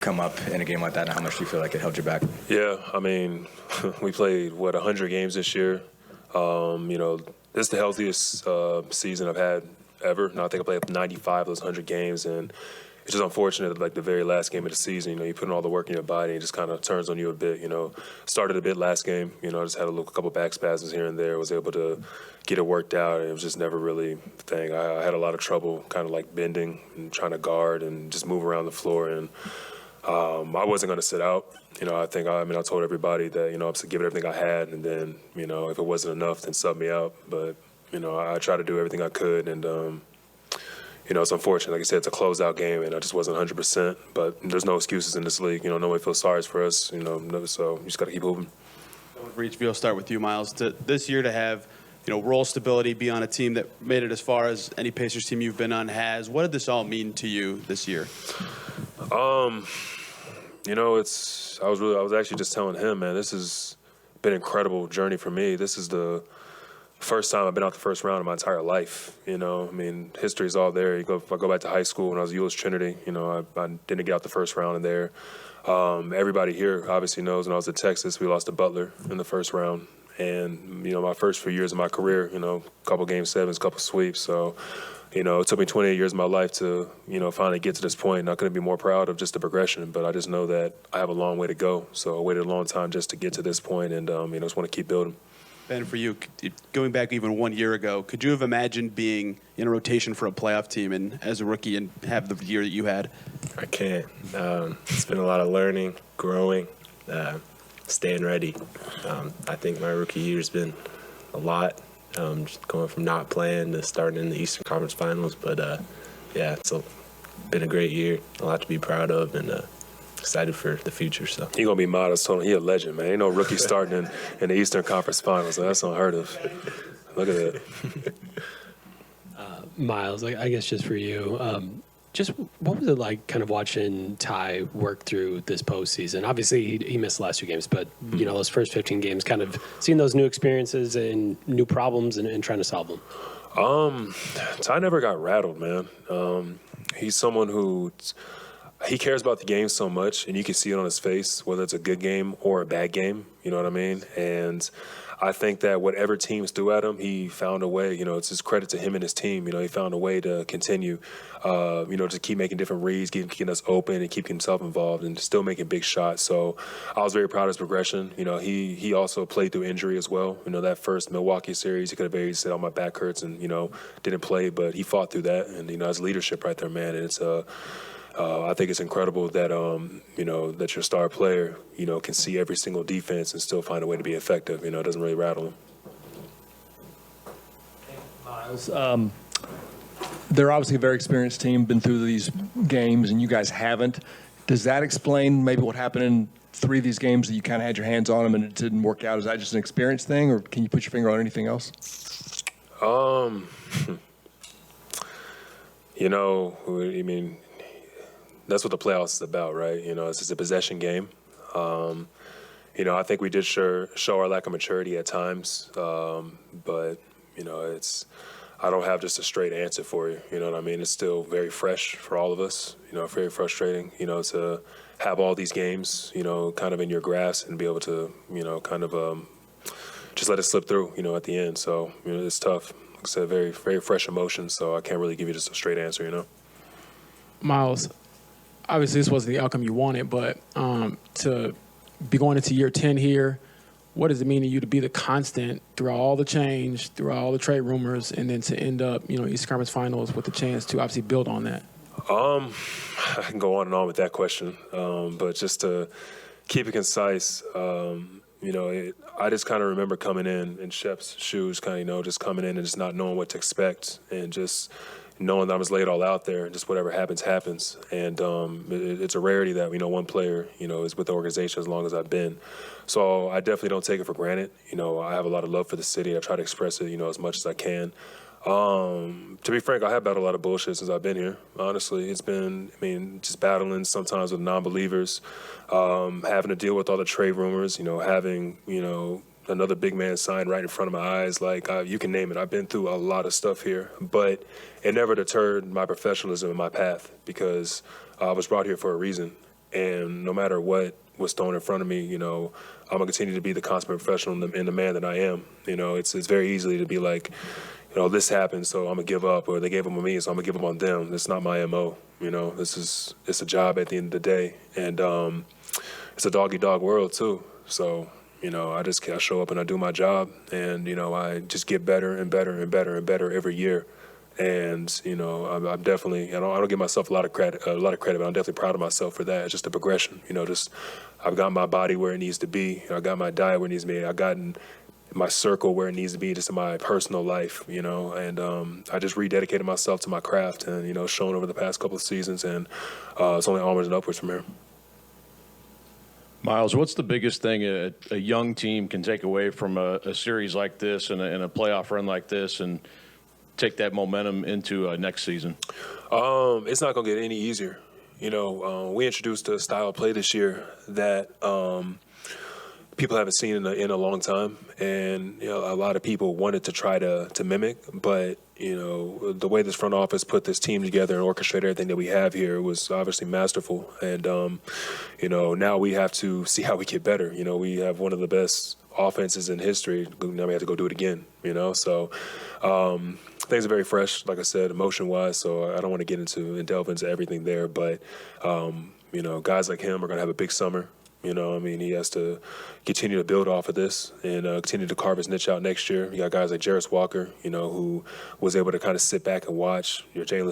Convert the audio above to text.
come up in a game like that, and how much do you feel like it held you back? Yeah, I mean, we played, 100 games this year. This is the healthiest season I've had ever. And I think I played 95 of those 100 games, and it's just unfortunate, like the very last game of the season, you put in all the work in your body, and it just kind of turns on you a bit, Started a bit last game, just had a couple back spasms here and there, was able to get it worked out, and it was just never really the thing. I had a lot of trouble kind of like bending and trying to guard and just move around the floor, and I wasn't going to sit out. I told everybody that, I'm to give it everything I had, and then, if it wasn't enough, then sub me out. But, I tried to do everything I could, and, it's unfortunate. Like I said, it's a closeout game, and I just wasn't 100%. But there's no excuses in this league. Nobody feels sorry for us, so you just got to keep moving. I'll start with you, Myles. This year to have, role stability, be on a team that made it as far as any Pacers team you've been on has. What did this all mean to you this year? I was actually just telling him, man, this has been an incredible journey for me. This is the first time I've been out the first round in my entire life. History's all there. If I go back to high school when I was at U.S. Trinity, I didn't get out the first round in there. Everybody here obviously knows when I was at Texas, we lost to Butler in the first round. And, my first few years of my career, a couple game sevens, couple sweeps. So, it took me 28 years of my life to, finally get to this point. Not going to be more proud of just the progression, but I just know that I have a long way to go. So I waited a long time just to get to this point, and, just want to keep building. Ben, for you, going back even 1 year ago, could you have imagined being in a rotation for a playoff team and as a rookie and have the year that you had? I can't. It's been a lot of learning, growing, staying ready. I think my rookie year has been a lot, just going from not playing to starting in the Eastern Conference Finals. But, it's been a great year, a lot to be proud of, and excited for the future. So He's going to be modest. He a legend, man. Ain't no rookie starting in the Eastern Conference Finals. So that's unheard of. Look at that. Myles, I guess just for you, just what was it like kind of watching Ty work through this postseason? Obviously, he missed the last 2 games, but, those first 15 games, kind of seeing those new experiences and new problems and trying to solve them. Ty never got rattled, man. He's someone who he cares about the game so much, and you can see it on his face, whether it's a good game or a bad game, you know what I mean? And I think that whatever teams threw at him, he found a way. It's his credit to him and his team. He found a way to continue, to keep making different reads, keeping us open and keeping himself involved and still making big shots. So I was very proud of his progression. He also played through injury as well. That first Milwaukee series, he could have very said, "Oh, my back hurts," and, didn't play. But he fought through that, and, that's leadership right there, man. And it's I think it's incredible that that your star player can see every single defense and still find a way to be effective. It doesn't really rattle him. Myles, they're obviously a very experienced team, been through these games, and you guys haven't. Does that explain maybe what happened in 3 of these games that you kind of had your hands on them and it didn't work out? Is that just an experience thing, or can you put your finger on anything else? That's what the playoffs is about, right? It's just a possession game. I think we did show our lack of maturity at times, but I don't have just a straight answer for you. You know what I mean? It's still very fresh for all of us. Very frustrating. To have all these games, kind of in your grasp and be able to, kind of just let it slip through, at the end. So it's tough. Like I said, very, very fresh emotions. So I can't really give you just a straight answer. Myles, obviously this wasn't the outcome you wanted, but to be going into year 10 here, what does it mean to you to be the constant through all the change, through all the trade rumors, and then to end up, Eastern Conference Finals with the chance to obviously build on that? I can go on and on with that question, but just to keep it concise, I just kind of remember coming in Shep's shoes, just coming in and just not knowing what to expect and just knowing that I was laid all out there and just whatever happens, happens. And it's a rarity that, one player, is with the organization as long as I've been. So I definitely don't take it for granted. I have a lot of love for the city. I try to express it, as much as I can. To be frank, I have battled a lot of bullshit since I've been here. Honestly, it's been, just battling sometimes with non-believers, having to deal with all the trade rumors, having, another big man signed right in front of my eyes. You can name it. I've been through a lot of stuff here, but it never deterred my professionalism and my path because I was brought here for a reason. and no matter what was thrown in front of me, you know, I'm gonna continue to be the consummate professional and the man that I am. You know, it's very easy to be like, you know, this happened, so I'm gonna give up, or they gave up on me, so I'm gonna give up on them. That's not my MO. You know, it's a job at the end of the day, and it's a dog-eat-dog world too. So, you know, I show up and I do my job, and you know, I just get better and better and better and better every year. And you know, I'm definitely, I don't give myself a lot of credit, but I'm definitely proud of myself for that. It's just a progression. You know, I've got my body where it needs to be. I got my diet where it needs to be. I've gotten my circle where it needs to be, just in my personal life, you know, and I just rededicated myself to my craft, and you know, shown over the past couple of seasons, and it's only onwards and upwards from here. Myles, what's the biggest thing a young team can take away from a series like this and a playoff run like this, and take that momentum into next season? It's not going to get any easier. You know, we introduced a style of play this year that people haven't seen in a long time, and you know, a lot of people wanted to try to mimic, but you know, the way this front office put this team together and orchestrated everything that we have here was obviously masterful. And you know, now we have to see how we get better. You know, we have one of the best offenses in history. Now we have to go do it again. You know, so things are very fresh, like I said, emotion-wise. So I don't want to get into and delve into everything there, but you know, guys like him are going to have a big summer. You know, I mean, he has to continue to build off of this and continue to carve his niche out next year. You got guys like Jarris Walker, you know, who was able to kind of sit back and watch. Your Jalen